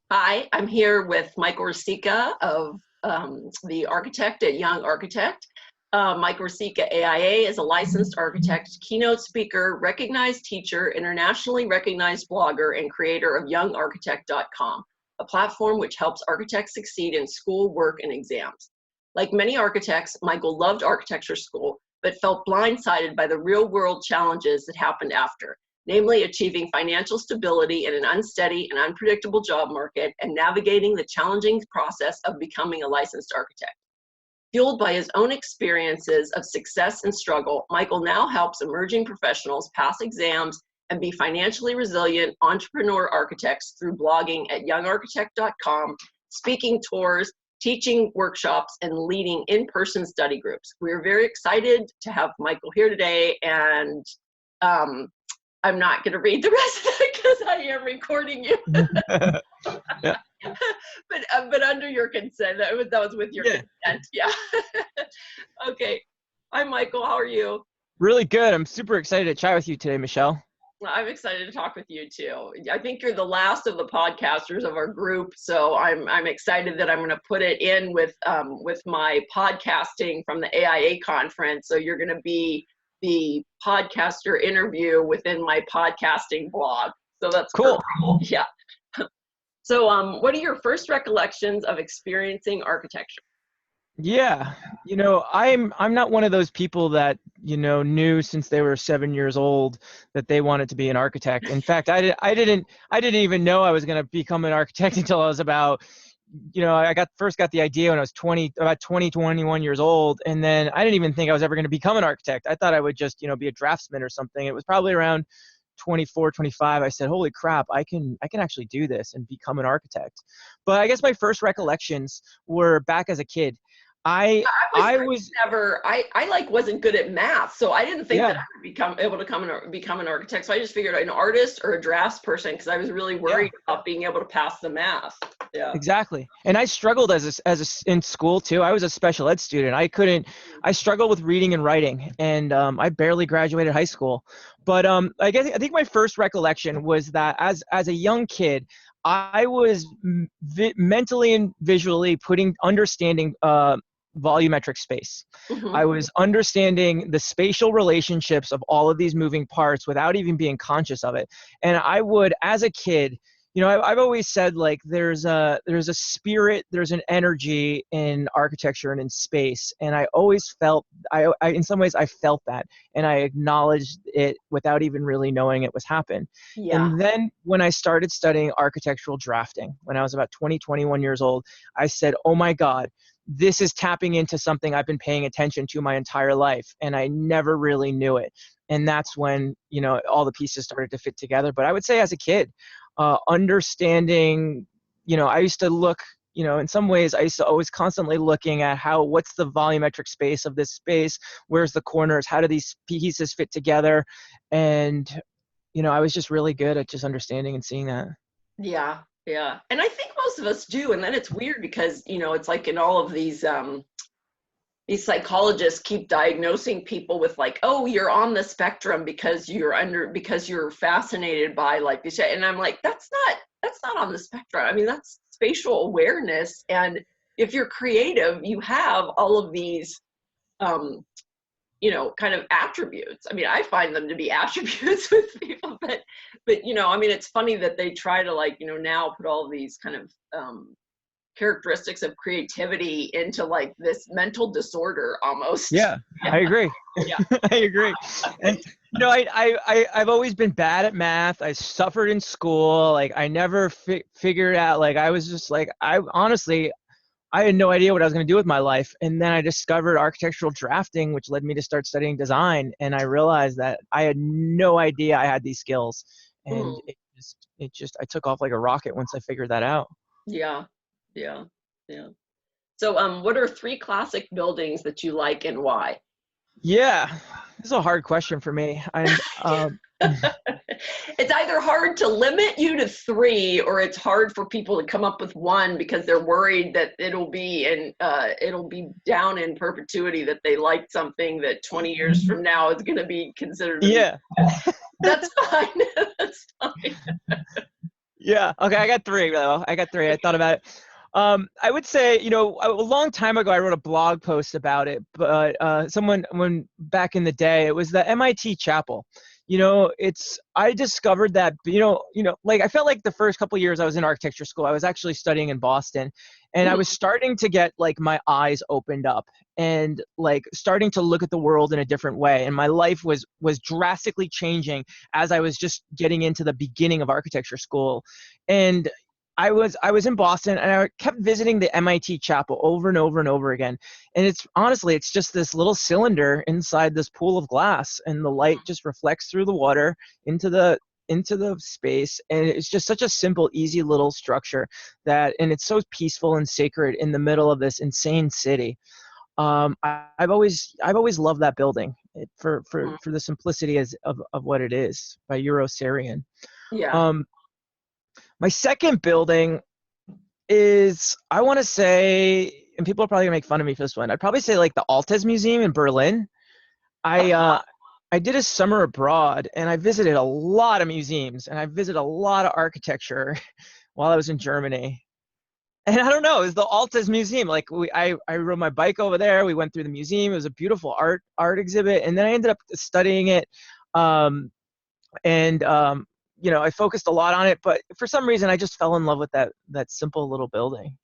Hi, I'm here with Michael Riscica of the Architect at Young Architect. Mike Riscica, AIA, is a licensed architect, keynote speaker, recognized teacher, internationally recognized blogger, and creator of YoungArchitect.com, a platform which helps architects succeed in school, work, and exams. Like many architects, Michael loved architecture school, but felt blindsided by the real-world challenges that happened after, namely achieving financial stability in an unsteady and unpredictable job market and navigating the challenging process of becoming a licensed architect. Fueled by his own experiences of success and struggle, Michael now helps emerging professionals pass exams and be financially resilient entrepreneur architects through blogging at youngarchitect.com, speaking tours, teaching workshops, and leading in-person study groups. We're very excited to have Michael here today, and I'm not going to read the rest of it because I am recording you. Yeah. But under your consent, that was with your consent. Yeah. Okay. Hi, Michael. How are you? Really good. I'm super excited to chat with you today, Michelle. Well, I'm excited to talk with you too. I think you're the last of the podcasters of our group, so I'm excited that I'm going to put it in with my podcasting from the AIA conference. So you're going to be the podcaster interview within my podcasting blog. So that's cool. Perfect. Yeah. So what are your first recollections of experiencing architecture? Yeah, I'm not one of those people that knew since they were 7 years old that they wanted to be an architect. In fact, I didn't even know I was going to become an architect until I was about I first got the idea when I was 21 years old, and then I didn't even think I was ever going to become an architect. I thought I would just be a draftsman or something. It was probably around 24, 25. I said, holy crap, I can actually do this and become an architect. But I guess my first recollections were back as a kid. I wasn't good at math, so I didn't think that I would become an architect. So I just figured an artist or a drafts person because I was really worried about being able to pass the math. Yeah, exactly. And I struggled in school too. I was a special ed student. I struggled with reading and writing, and I barely graduated high school. But I think my first recollection was that as a young kid, I was mentally and visually understanding volumetric space. Mm-hmm. I was understanding the spatial relationships of all of these moving parts without even being conscious of it. And I would, as a kid, I've always said, like, there's a spirit, there's an energy in architecture and in space. And I always felt, in some ways I felt that, and I acknowledged it without even really knowing it was happening. Yeah. And then when I started studying architectural drafting, when I was about 21 years old, I said, oh my God, this is tapping into something I've been paying attention to my entire life, and I never really knew it. And that's when, all the pieces started to fit together. But I would say as a kid, understanding, I used to look, in some ways I used to always constantly looking at what's the volumetric space of this space? Where's the corners? How do these pieces fit together? And, I was just really good at just understanding and seeing that. Yeah. Yeah. And I think most of us do. And then it's weird because, it's like in all of these psychologists keep diagnosing people with, like, oh, you're on the spectrum because you're fascinated by, like you say. And I'm like, that's not on the spectrum. I mean, that's spatial awareness. And if you're creative, you have all of these, kind of attributes. I mean, I find them to be attributes with people, but I mean, it's funny that they try to, like, now put all these kind of characteristics of creativity into, like, this mental disorder almost. Yeah, I agree. Yeah. I agree. And I've always been bad at math. I suffered in school. Like, I never figured out, like, I was just like, I had no idea what I was going to do with my life. And then I discovered architectural drafting, which led me to start studying design. And I realized that I had no idea I had these skills. And I took off like a rocket once I figured that out. Yeah. Yeah. Yeah. So what are 3 classic buildings that you like and why? Yeah, this is a hard question for me. It's either hard to limit you to 3, or it's hard for people to come up with 1 because they're worried that it'll be down in perpetuity, that they liked something that 20 years from now is going to be considered. Yeah. That's fine. That's fine. Yeah. Okay. I got three though. I got three. I thought about it. I would say, a long time ago, I wrote a blog post about it, but when back in the day, it was the MIT chapel. I discovered that, like I felt like the first couple of years I was in architecture school, I was actually studying in Boston, and I was starting to get like my eyes opened up and like starting to look at the world in a different way. And my life was drastically changing as I was just getting into the beginning of architecture school. And I was in Boston, and I kept visiting the MIT chapel over and over and over again. And it's just this little cylinder inside this pool of glass, and the light just reflects through the water into the space. And it's just such a simple, easy little structure and it's so peaceful and sacred in the middle of this insane city. I've always loved that building for the simplicity of what it is, by Eurosarian. Yeah. My second building is, I want to say, and people are probably gonna make fun of me for this one, I'd probably say like the Altes Museum in Berlin. I did a summer abroad, and I visited a lot of museums, and I visited a lot of architecture while I was in Germany. And I don't know, it was the Altes Museum. Like I rode my bike over there. We went through the museum. It was a beautiful art exhibit, and then I ended up studying it. I focused a lot on it, but for some reason, I just fell in love with that simple little building.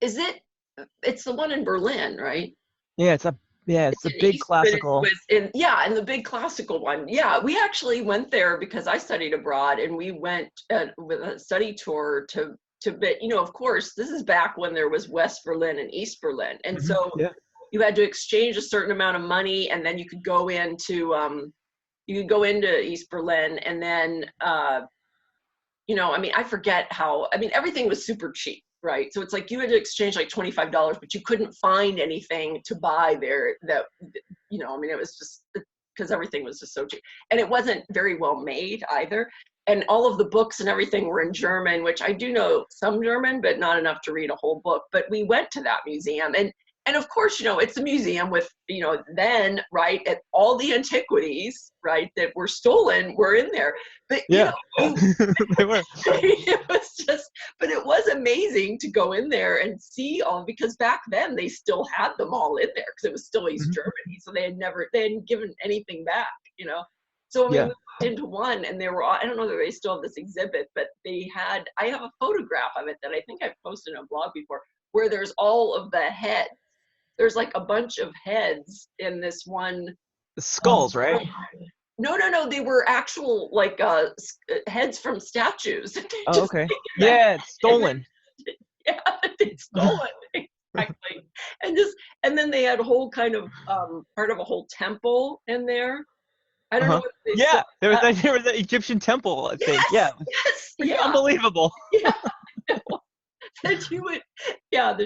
It's the one in Berlin, right? Yeah, it's the big East, classical. and the big classical one. Yeah, we actually went there because I studied abroad, and we went with a study tour to but of course, this is back when there was West Berlin and East Berlin, and so you had to exchange a certain amount of money, and then you could go into East Berlin, and then I forget how. Everything was super cheap, right? So it's like you had to exchange like $25, but you couldn't find anything to buy there that, it was just because everything was just so cheap. And it wasn't very well made either. And all of the books and everything were in German, which I do know some German, but not enough to read a whole book. But we went to that museum, and of course, it's a museum with, then, right, at all the antiquities, right, that were stolen were in there. But, they were. But it was amazing to go in there and see because back then they still had them all in there because it was still East Germany. So they hadn't given anything back, So we went into one, and they were all, I don't know that they still have this exhibit, but I have a photograph of it that I think I've posted on a blog before, where there's all of the heads. There's like a bunch of heads in this one. The skulls, right? No. They were actual like heads from statues. Oh, okay. Yeah, it's stolen. Yeah, they stole it. Exactly. And then they had a whole kind of part of a whole temple in there. I don't know what they said. There was the Egyptian temple, I think. Yes, Yes. Unbelievable. Yeah. That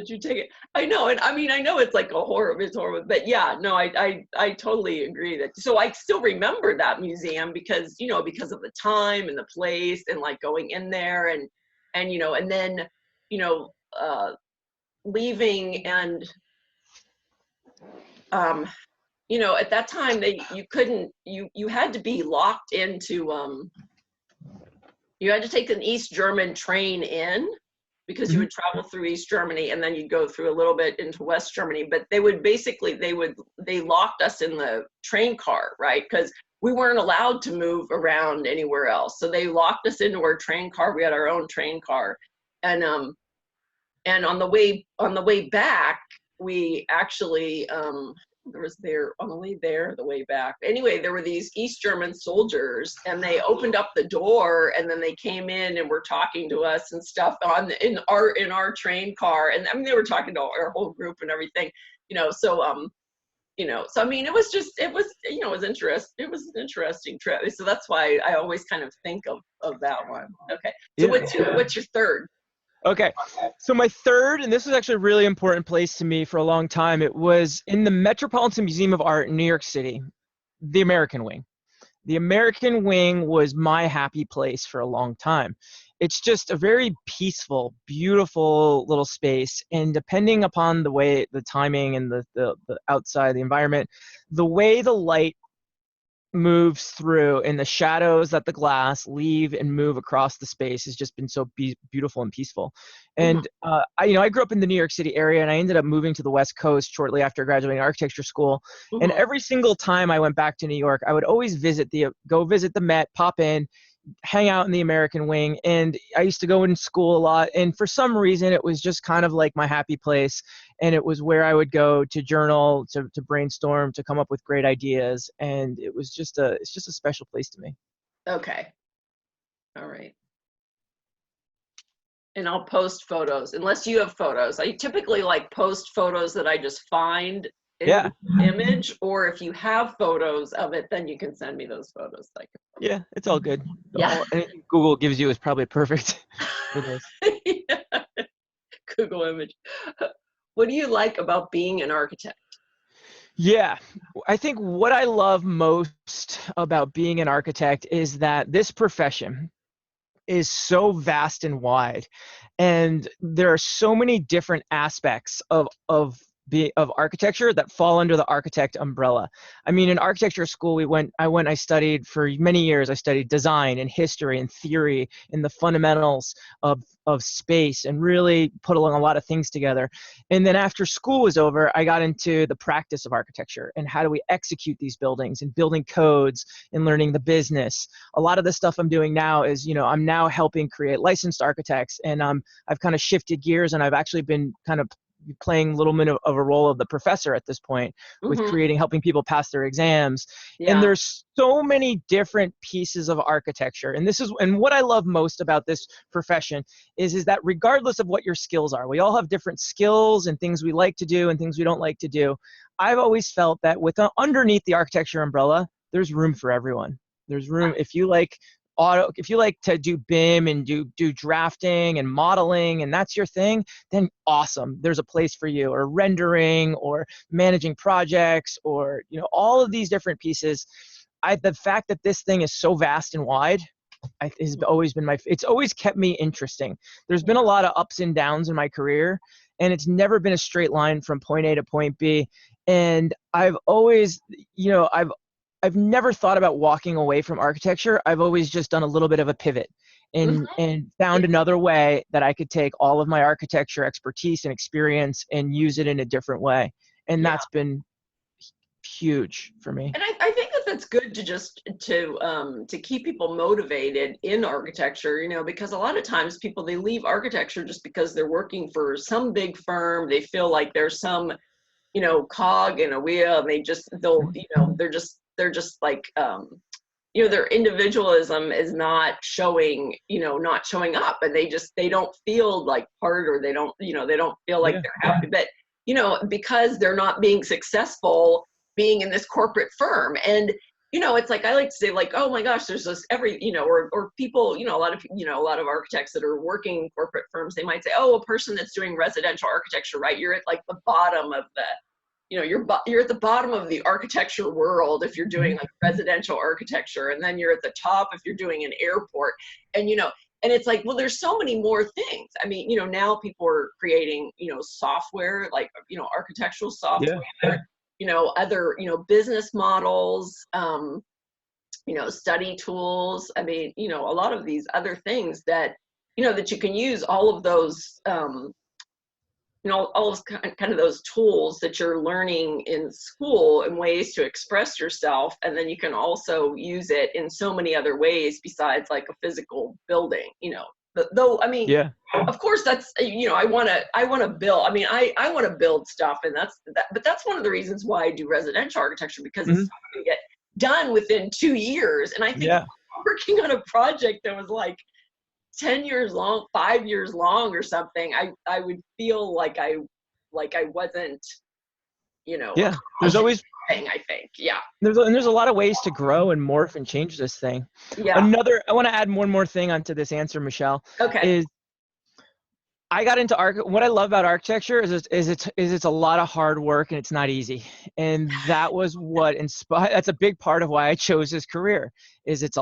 you take it. I know, and I know it's like it's horrible, but yeah, no, I totally agree that. So I still remember that museum because of the time and the place, and like going in there and then leaving, and at that time you had to be locked into you had to take an East German train in, because you would travel through East Germany, and then you'd go through a little bit into West Germany. But they locked us in the train car, right? Because we weren't allowed to move around anywhere else. So they locked us into our train car. We had our own train car. And on the way back, we actually, the way back. Anyway, there were these East German soldiers, and they opened up the door, and then they came in and were talking to us and stuff in our train car. And they were talking to our whole group and everything, So it was interesting. It was an interesting trip. So that's why I always kind of think of that one. Okay. So what's your third? Okay, so my third, and this was actually a really important place to me for a long time, it was in the Metropolitan Museum of Art in New York City, the American Wing. The American Wing was my happy place for a long time. It's just a very peaceful, beautiful little space, and depending upon the timing and the outside, the environment, the way the light moves through and the shadows that the glass leave and move across the space has just been so beautiful and peaceful. And I grew up in the New York City area, and I ended up moving to the West Coast shortly after graduating architecture school. And every single time I went back to New York, I would always go visit the Met, pop in, hang out in the American Wing. And I used to go in school a lot. And for some reason, it was just kind of like my happy place. And it was where I would go to journal, to brainstorm, to come up with great ideas. And it's just a special place to me. Okay. All right. And I'll post photos, unless you have photos. I typically like post photos that I just find in the image, or if you have photos of it, then you can send me those photos. Yeah, it's all good. Yeah. Anything Google gives you is probably perfect for this. Yeah. Google image. What do you like about being an architect? Yeah, I think what I love most about being an architect is that this profession is so vast and wide, and there are so many different aspects of architecture that fall under the architect umbrella. I mean, in architecture school, I studied for many years. I studied design and history and theory and the fundamentals of space, and really put along a lot of things together. And then after school was over, I got into the practice of architecture and how do we execute these buildings and building codes and learning the business. A lot of the stuff I'm doing now is, I'm now helping create licensed architects, and I've kind of shifted gears, and I've actually been kind of playing a little bit of a role of the professor at this point with helping people pass their exams. Yeah. And there's so many different pieces of architecture. And what I love most about this profession is that regardless of what your skills are, we all have different skills and things we like to do and things we don't like to do. I've always felt that underneath the architecture umbrella, there's room for everyone. There's room if you like to do BIM and do drafting and modeling, and that's your thing, then awesome. There's a place for you, or rendering, or managing projects, or all of these different pieces. The fact that this thing is so vast and wide has always been it's always kept me interesting. There's been a lot of ups and downs in my career, and it's never been a straight line from point A to point B. And I've always, I've never thought about walking away from architecture. I've always just done a little bit of a pivot and found another way that I could take all of my architecture expertise and experience and use it in a different way. And that's been huge for me. And I think that's good to just to keep people motivated in architecture, because a lot of times people, they leave architecture just because they're working for some big firm. They feel like there's some, cog in a wheel, and they're just like, their individualism is not showing up, and they don't feel like part, or they don't feel like they're happy, but, because they're not being successful being in this corporate firm. And, it's like, I like to say, like, oh my gosh, there's this or people, a lot of architects that are working in corporate firms, they might say, oh, a person that's doing residential architecture, right? You're at like the bottom of the, you're at the bottom of the architecture world if you're doing like residential architecture, and then you're at the top if you're doing an airport. And and it's like, well, there's so many more things. I mean, now people are creating software, like architectural software, other business models, study tools. I mean, a lot of these other things that that you can use all of those all of kind of those tools that you're learning in school and ways to express yourself. And then you can also use it in so many other ways besides like a physical building, though, I mean, of course that's, I want to build, I mean, I want to build stuff, and but that's one of the reasons why I do residential architecture, because it's something to get done within 2 years. And I think working on a project that was like 10 years long, 5 years long or something, I would feel like I wasn't, there's always thing, I think. There's a lot of ways to grow and morph and change this thing. I want to add one more thing onto this answer, Michelle. Okay. I got into what I love about architecture is it's a lot of hard work, and it's not easy. And that was what inspired. That's a big part of why I chose this career. Is it's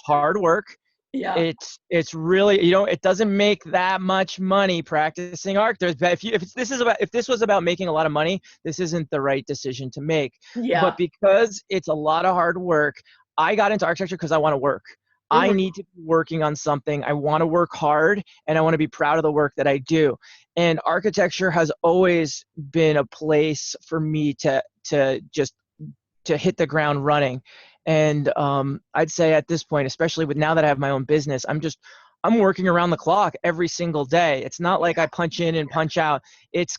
hard work. Yeah. It's really, it doesn't make that much money practicing art. If this was about making a lot of money, this isn't the right decision to make. Yeah. But because it's a lot of hard work, I got into architecture because I want to work. I Mhm. need to be working on something. I want to work hard, and I want to be proud of the work that I do. And architecture has always been a place for me to just to hit the ground running. And I'd say at this point, especially with now that I have my own business, I'm working around the clock every single day. It's not like I punch in and punch out. It's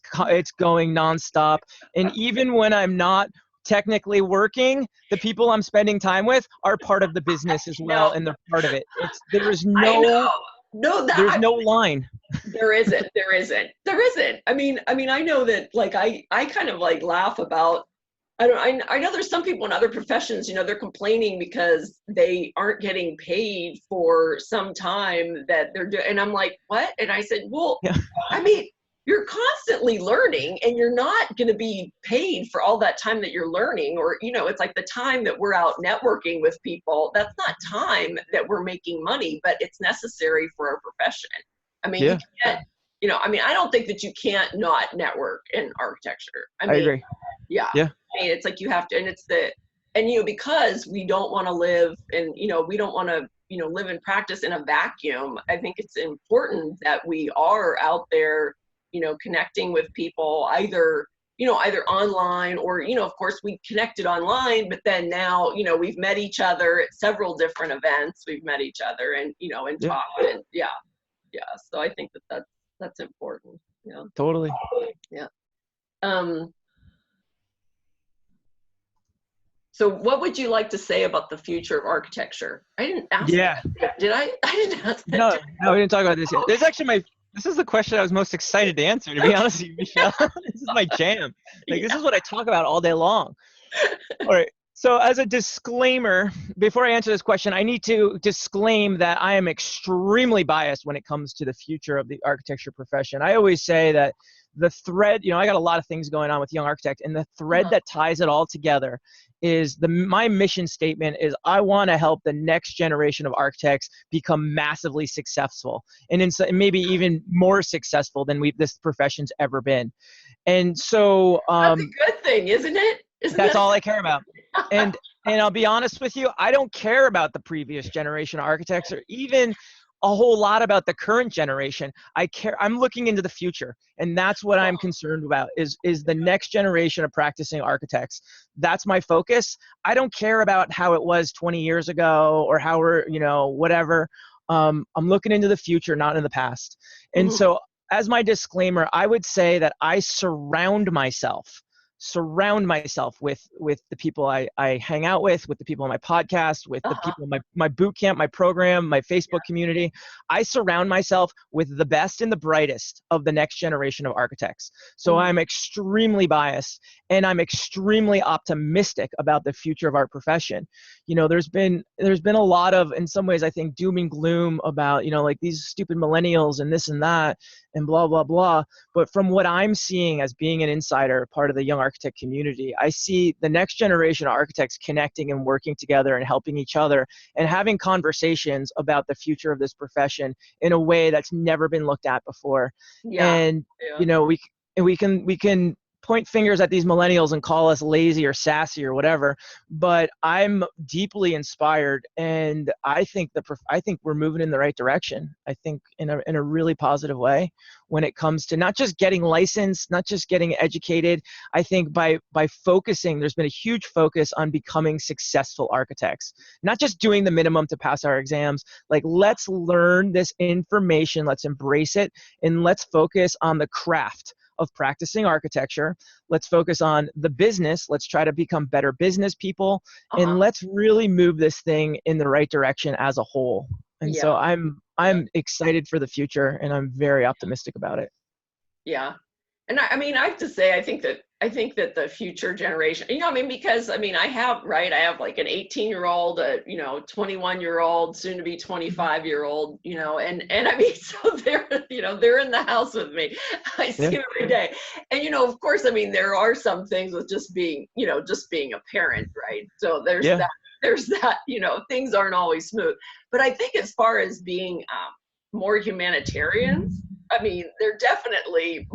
going nonstop. And even when I'm not technically working, the people I'm spending time with are part of the business as well, No, and they're part of it. There is I no know. No, there's no line. there isn't. There isn't. There isn't. I mean, I know that, like, I kind of like laugh about, I know there's some people in other professions, they're complaining because they aren't getting paid for some time that they're doing. And I'm like, what? And I said, well, Yeah, I mean, you're constantly learning and you're not going to be paid for all that time that you're learning. Or, it's like the time that we're out networking with people, that's not time that we're making money, but it's necessary for our profession. I mean, you yeah, can't, I don't think that you can't not network in architecture. I I mean, agree. yeah. Yeah, I mean, it's like you have to, and because we don't want to live in, we don't want to, live and practice in a vacuum. I think it's important that we are out there, connecting with people, either online or, of course we connected online, but then now, we've met each other at several different events. We've met each other and, and yeah, talked, and yeah. So I think that's important. totally. Yeah. Um, So what would you like to say about the future of architecture? I didn't ask Yeah. that. Did I? I didn't ask that. No, no, we didn't talk about this yet. This is the question I was most excited to answer, to be honest with you, Michelle. This is my jam. Like, this is what I talk about all day long. All right. So as a disclaimer, before I answer this question, I need to disclaim that I am extremely biased when it comes to the future of the architecture profession. I always say that the thread, I got a lot of things going on with Young Architect, and the thread that ties it all together is my mission statement is I want to help the next generation of architects become massively successful, and maybe even more successful than this profession's ever been. And so That's a good thing, isn't it? that's all I care about. And I'll be honest with you, I don't care about the previous generation of architects or even a whole lot about the current generation. I'm looking into the future, and that's what I'm concerned about is the next generation of practicing architects. That's my focus. I don't care about how it was 20 years ago or how we're, whatever. I'm looking into the future, not in the past. And so as my disclaimer, I would say that I surround myself with the people I hang out with the people on my podcast, with the people in my boot camp, my program, my Facebook community. I surround myself with the best and the brightest of the next generation of architects. So I'm extremely biased, and I'm extremely optimistic about the future of our profession. There's been a lot of, in some ways, I think, doom and gloom about, like these stupid millennials and this and that and blah, blah, blah. But from what I'm seeing as being an insider, part of the Young Architect community, I see the next generation of architects connecting and working together and helping each other and having conversations about the future of this profession in a way that's never been looked at before. Yeah. And, we can point fingers at these millennials and call us lazy or sassy or whatever, but I'm deeply inspired, and I think we're moving in the right direction. I think in a really positive way when it comes to not just getting licensed, not just getting educated. I think by focusing, there's been a huge focus on becoming successful architects, not just doing the minimum to pass our exams. Like, let's learn this information, let's embrace it, and let's focus on the craft of practicing architecture. Let's focus on the business. Let's try to become better business people, and let's really move this thing in the right direction as a whole. And so I'm excited for the future, and I'm very optimistic about it. Yeah. And I mean, I have to say, I think that the future generation, because I have like an 18-year-old, a 21-year-old, soon to be 25-year-old, and I mean, so they're in the house with me. I see them every day. And of course, there are some things with just being a parent, right? So there's that. there's that, things aren't always smooth. But I think as far as being more humanitarians, I mean, they're definitely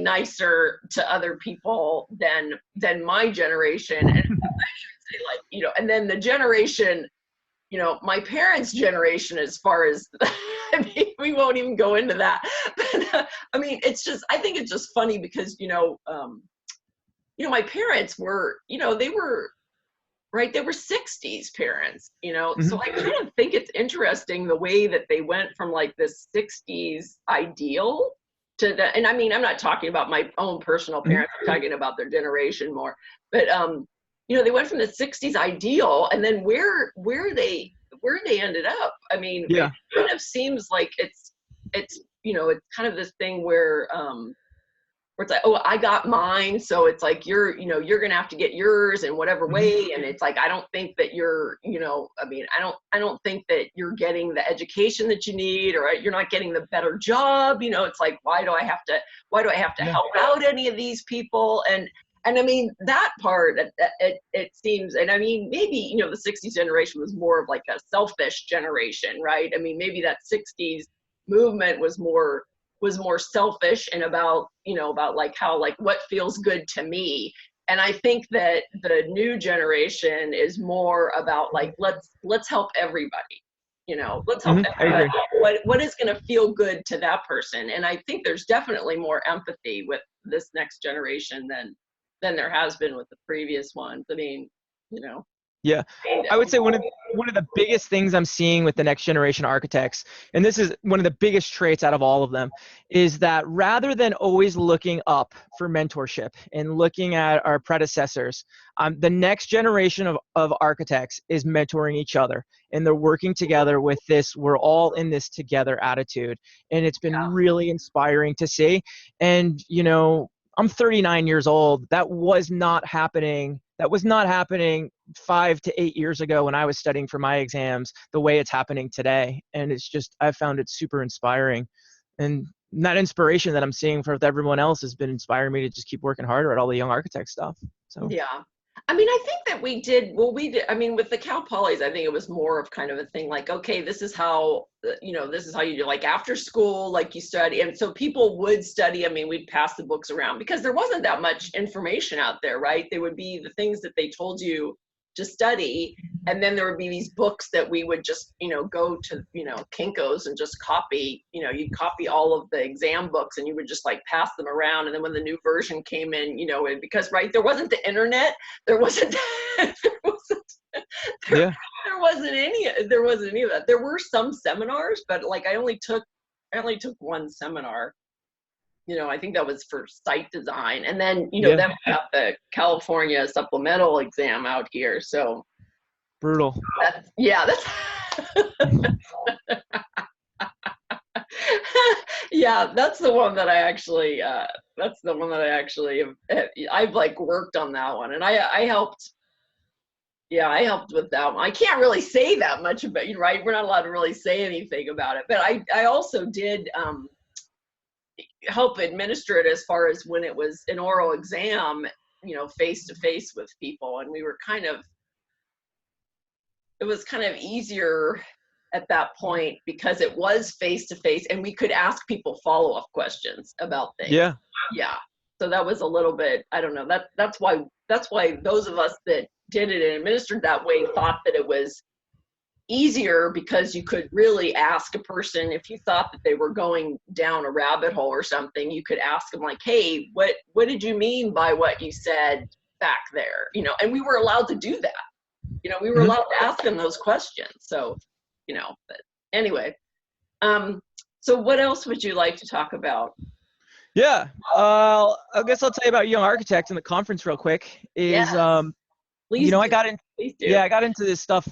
nicer to other people than my generation. And I should say, and then the generation, my parents' generation, as far as, I mean, we won't even go into that. But I mean, I think it's just funny because, my parents were, they were, right, they were 60s parents, so I kind of think it's interesting the way that they went from like this 60s ideal to the, and I mean, I'm not talking about my own personal parents, I'm talking about their generation more, but, they went from the 60s ideal, and then where they ended up. I mean, it kind of seems like it's kind of this thing where it's like, oh, I got mine, so it's like you're gonna have to get yours in whatever way, and it's like I don't think that you're, I mean, I don't think that you're getting the education that you need, or you're not getting the better job. It's like, why do I have to help out any of these people? And I mean, that part, it seems, and I mean, maybe, the 60s generation was more of like a selfish generation, right? I mean, maybe that 60s movement was more selfish and about like how, like, what feels good to me. And I think that the new generation is more about like, let's help everybody. Let's help everybody. What is going to feel good to that person? And I think there's definitely more empathy with this next generation than there has been with the previous ones. I mean, Yeah, I would say one of the biggest things I'm seeing with the next generation architects, and this is one of the biggest traits out of all of them, is that rather than always looking up for mentorship and looking at our predecessors, the next generation of architects is mentoring each other, and they're working together with this "we're all in this together" attitude, and it's been really inspiring to see. And I'm 39 years old. That was not happening 5 to 8 years ago when I was studying for my exams, the way it's happening today. And it's just, I found it super inspiring. And that inspiration that I'm seeing from everyone else has been inspiring me to just keep working harder at all the young architect stuff. So yeah. I mean, I think that we did, I mean, with the Cal Polys, I think it was more of kind of a thing like, okay, this is how you do, like after school, like you study. And so people would study. I mean, we'd pass the books around because there wasn't that much information out there, right? They would be the things that they told you to study. And then there would be these books that we would just, go to, Kinko's and just copy, you'd copy all of the exam books and you would just like pass them around. And then when the new version came in, because, right, there wasn't the internet, there wasn't any of that. There were some seminars, but like I only took one seminar. I think that was for site design. And then, then we got the California supplemental exam out here. So brutal. That's yeah, that's the one that I actually I've like worked on that one, and I helped with that one. I can't really say that much about it, right? We're not allowed to really say anything about it, but I also did help administer it as far as when it was an oral exam, face to face with people, and it was kind of easier at that point because it was face to face and we could ask people follow-up questions about things. Yeah. So that was a little bit, I don't know, that's why those of us that did it and administered that way thought that it was easier, because you could really ask a person if you thought that they were going down a rabbit hole or something. You could ask them like, hey, what did you mean by what you said back there? And we were allowed to do that. We were allowed to ask them those questions. So, but anyway, so what else would you like to talk about? Yeah, I guess I'll tell you about Young Architects in the conference real quick. Please do. I got into this stuff.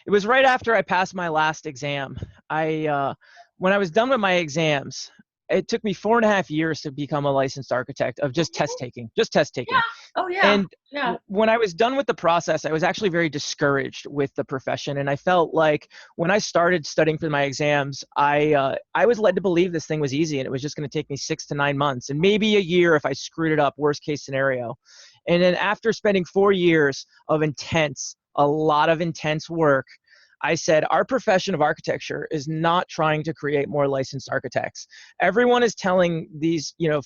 It was right after I passed my last exam. When I was done with my exams, it took me 4.5 years to become a licensed architect of just test taking. Yeah. Oh yeah. And when I was done with the process, I was actually very discouraged with the profession. And I felt like when I started studying for my exams, I was led to believe this thing was easy and it was just going to take me 6 to 9 months and maybe a year if I screwed it up, worst case scenario. And then after spending 4 years of a lot of intense work, I said, our profession of architecture is not trying to create more licensed architects. Everyone is telling these, the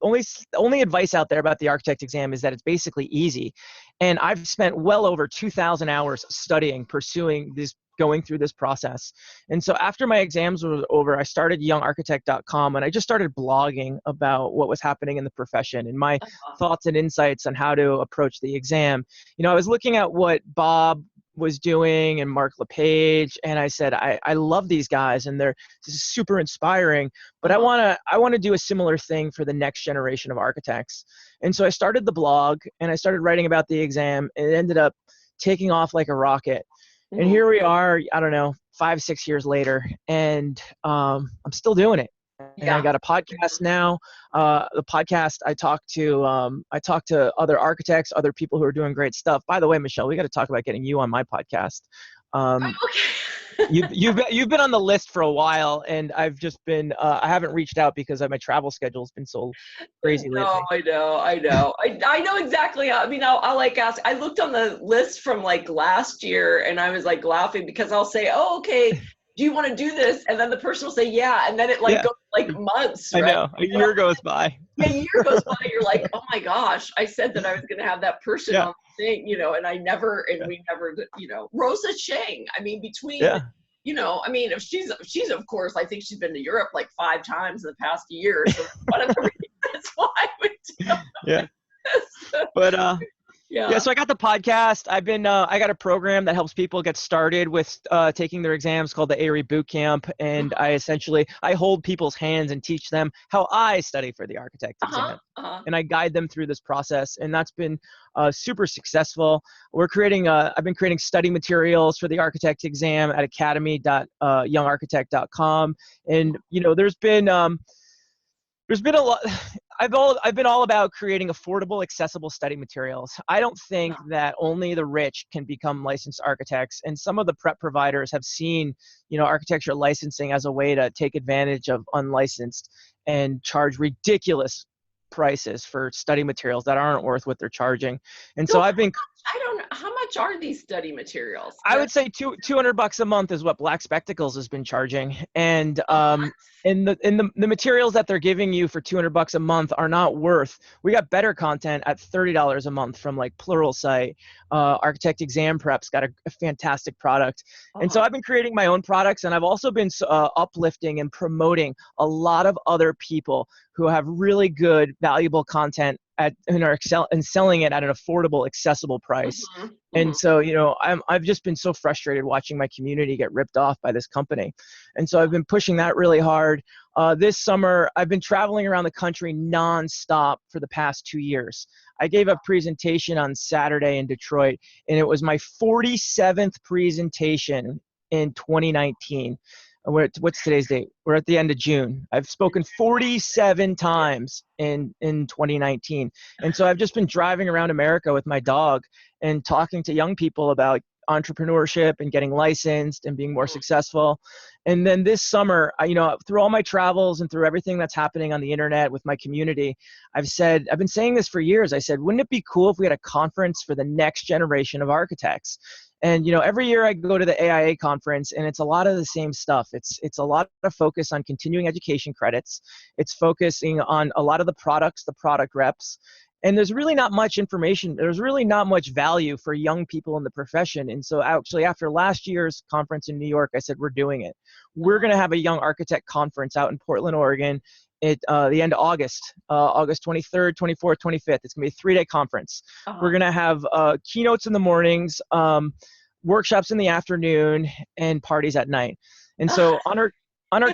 only advice out there about the architect exam is that it's basically easy. And I've spent well over 2,000 hours studying, pursuing this, going through this process. And so after my exams were over, I started youngarchitect.com, and I just started blogging about what was happening in the profession and my thoughts and insights on how to approach the exam. I was looking at what Bob was doing and Mark LePage, and I said, I love these guys and they're super inspiring, but I want to do a similar thing for the next generation of architects. And so I started the blog and I started writing about the exam, and it ended up taking off like a rocket. And here we are, I don't know, 5-6 years later, and I'm still doing it. And I got a podcast now. The podcast, I talk to other architects, other people who are doing great stuff. By the way, Michelle, we got to talk about getting you on my podcast. You've been on the list for a while, and I've just been I haven't reached out because my travel schedule has been so crazy lately. I know. I know exactly how. I mean, I'll like ask. I looked on the list from like last year, and I was like laughing because I'll say, "Oh, okay, do you want to do this?" And then the person will say, "Yeah," and then it goes like months. Right? I know. A year goes by. Yeah, a year goes by. You're like, "Oh my gosh, I said that I was going to have that person on the thing," and we never, Rosa Chang. I mean, between. I mean, if she's of course, I think she's been to Europe like 5 times in the past year. So one of the reasons why I would do Yeah. But so I got the podcast. I got a program that helps people get started with taking their exams called the AIA Bootcamp, and I hold people's hands and teach them how I study for the architect exam, and I guide them through this process, and that's been super successful. I've been creating study materials for the architect exam at academy.youngarchitect.com, and there's been a lot. I've been all about creating affordable, accessible study materials. I don't think that only the rich can become licensed architects, and some of the prep providers have seen, architecture licensing as a way to take advantage of unlicensed and charge ridiculous prices for study materials that aren't worth what they're charging. And so I've been. I don't know. How much are these study materials? I would say $200 a month is what Black Spectacles has been charging. And the materials that they're giving you for $200 a month are not worth. We got better content at $30 a month from like Pluralsight. Architect Exam Prep's got a fantastic product. And so I've been creating my own products, and I've also been uplifting and promoting a lot of other people who have really good, valuable content and selling it at an affordable, accessible price. And so, I've just been so frustrated watching my community get ripped off by this company. And so I've been pushing that really hard. This summer, I've been traveling around the country nonstop for the past 2 years. I gave a presentation on Saturday in Detroit, and it was my 47th presentation in 2019. What's today's date? We're at the end of June. I've spoken 47 times in 2019. And so I've just been driving around America with my dog and talking to young people about entrepreneurship and getting licensed and being more successful. And then this summer, through all my travels and through everything that's happening on the internet with my community, I've been saying this for years. I said, wouldn't it be cool if we had a conference for the next generation of architects? And, every year I go to the AIA conference, and it's a lot of the same stuff. It's a lot of focus on continuing education credits. It's focusing on a lot of the products, the product reps. And there's really not much information. There's really not much value for young people in the profession. And so actually after last year's conference in New York, I said, we're doing it. We're going to have a young architect conference out in Portland, Oregon at the end of August, August 23rd, 24th, 25th. It's going to be a 3-day conference. We're going to have keynotes in the mornings, workshops in the afternoon, and parties at night. And so on our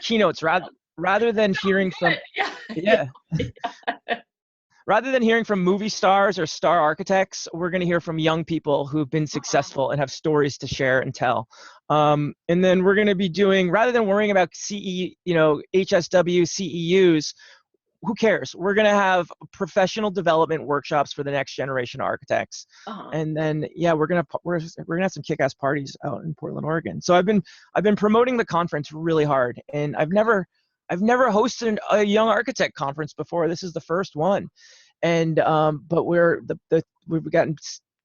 keynotes, rather than hearing from rather than hearing from movie stars or star architects, we're going to hear from young people who've been successful and have stories to share and tell. And then we're going to be doing, rather than worrying about HSW, CEUs, who cares? We're going to have professional development workshops for the next generation of architects. And then, we're going to have some kick-ass parties out in Portland, Oregon. So I've been promoting the conference really hard, and I've never hosted a young architect conference before. This is the first one. And but we've gotten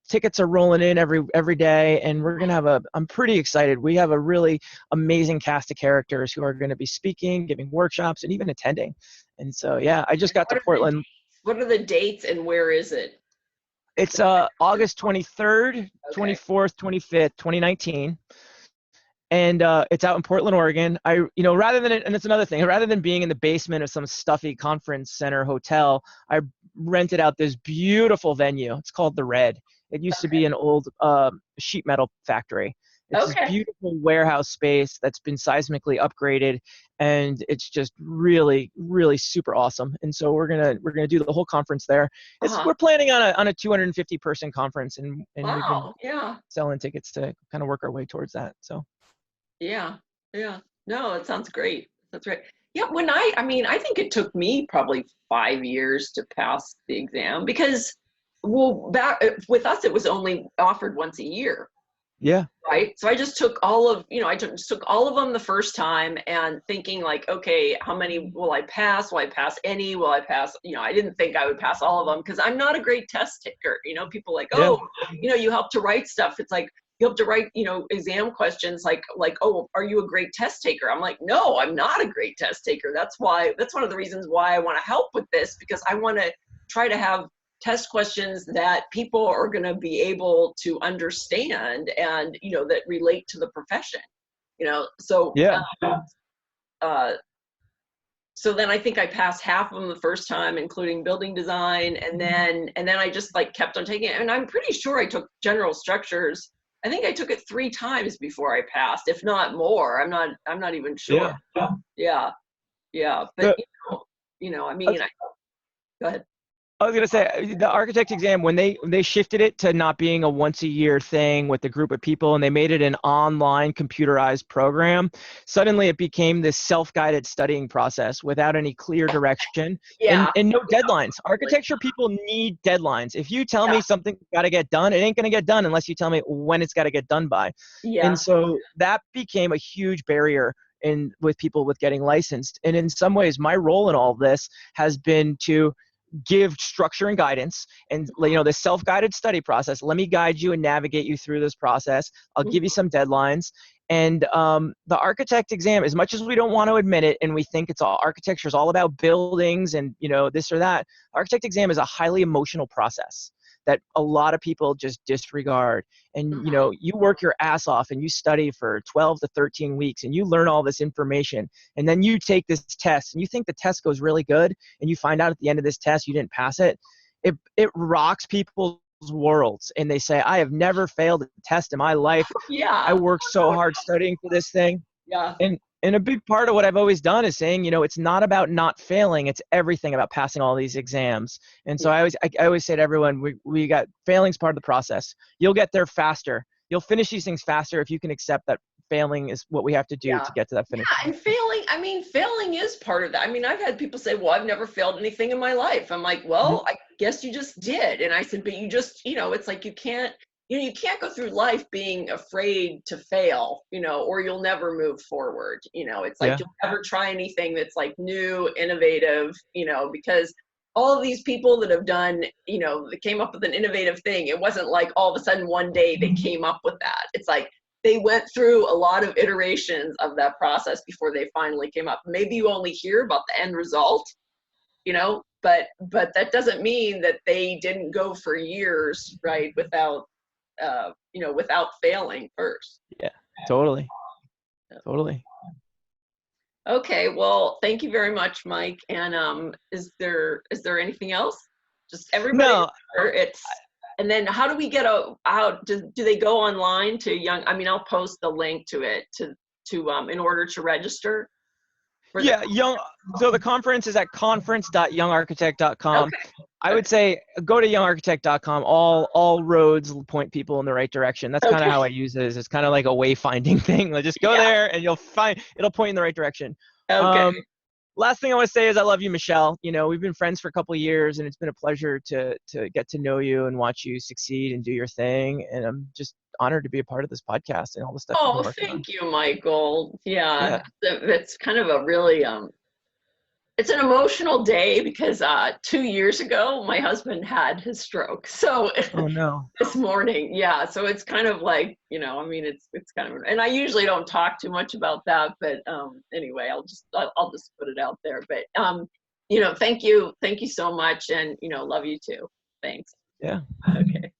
tickets are rolling in every day, and we're gonna have I'm pretty excited. We have a really amazing cast of characters who are going to be speaking, giving workshops, and even attending. And so yeah, I just got to Portland. What are the dates and where is it? It's August 23rd, 24th, 25th, 2019. And it's out in Portland, Oregon. Rather than, and it's another thing, rather than being in the basement of some stuffy conference center hotel, I rented out this beautiful venue. It's called The Red. It used to be an old sheet metal factory. It's this beautiful warehouse space that's been seismically upgraded, and it's just really, really super awesome. And so we're gonna do the whole conference there. We're planning on a 250 person conference, and we've been selling tickets to kind of work our way towards that. So. Yeah. No, it sounds great. That's right. Yeah, I think it took me probably 5 years to pass the exam because, back with us, it was only offered once a year. Yeah. Right. So I just took all of them the first time and thinking like, okay, how many will I pass? Will I pass any? Will I pass? I didn't think I would pass all of them because I'm not a great test taker. People like, you help to write stuff. It's like, you have to write, exam questions like, oh, are you a great test taker? I'm like, no, I'm not a great test taker. That's one of the reasons why I want to help with this, because I want to try to have test questions that people are going to be able to understand and, that relate to the profession, so, yeah. So then I think I passed half of them the first time, including building design. And then I just kept on taking it. And I'm pretty sure I took general structures. I think I took it 3 times before I passed, if not more. I'm not even sure. Yeah. But go ahead. I was gonna say the architect exam, when they shifted it to not being a once a year thing with a group of people and they made it an online computerized program, suddenly it became this self-guided studying process without any clear direction and no deadlines. Architecture people need deadlines. If you tell me something's got to get done, it ain't gonna get done unless you tell me when it's got to get done by. And so that became a huge barrier with people with getting licensed. And in some ways, my role in all of this has been to give structure and guidance and the self-guided study process. Let me guide you and navigate you through this process. I'll give you some deadlines. And the architect exam, as much as we don't want to admit it and we think architecture is all about buildings and this or that, architect exam is a highly emotional process that a lot of people just disregard. And you work your ass off and you study for 12 to 13 weeks and you learn all this information, and then you take this test and you think the test goes really good, and you find out at the end of this test you didn't pass it. It rocks people's worlds, and they say, I have never failed a test in my life. I worked so hard studying for this thing. And a big part of what I've always done is saying, it's not about not failing. It's everything about passing all these exams. And so I always say to everyone, we got failing's part of the process. You'll get there faster. You'll finish these things faster if you can accept that failing is what we have to do to get to that finish. Yeah, and failing is part of that. I've had people say, well, I've never failed anything in my life. I'm like, well, I guess you just did. And I said, but you just, it's like you can't go through life being afraid to fail, or you'll never move forward. It's like you'll never try anything that's like new, innovative, because all of these people that have done, that came up with an innovative thing, it wasn't like all of a sudden one day they came up with that. It's like they went through a lot of iterations of that process before they finally came up. Maybe you only hear about the end result, but that doesn't mean that they didn't go for years, right, without failing first. Yeah, totally. Okay, well, thank you very much, Mike. And is there anything else? Just everybody. No. And then how do we get out? Do they go online to Young? I'll post the link to it to in order to register. So the conference is at conference.youngarchitect.com. Okay. I would say go to youngarchitect.com. All roads point people in the right direction. That's kind of how I use it. It's kind of like a wayfinding thing. Just go there and it'll point you in the right direction. Okay. Last thing I want to say is I love you, Michelle. We've been friends for a couple of years, and it's been a pleasure to get to know you and watch you succeed and do your thing. And I'm just honored to be a part of this podcast and all the stuff you've been working on. Thank you, Michael. Yeah. It's kind of a really It's an emotional day because 2 years ago, my husband had his stroke. So Oh no. this morning, yeah. So it's kind of like, I mean, it's kind of, and I usually don't talk too much about that, but anyway, I'll just put it out there. But thank you so much, and love you too. Thanks. Yeah. Okay.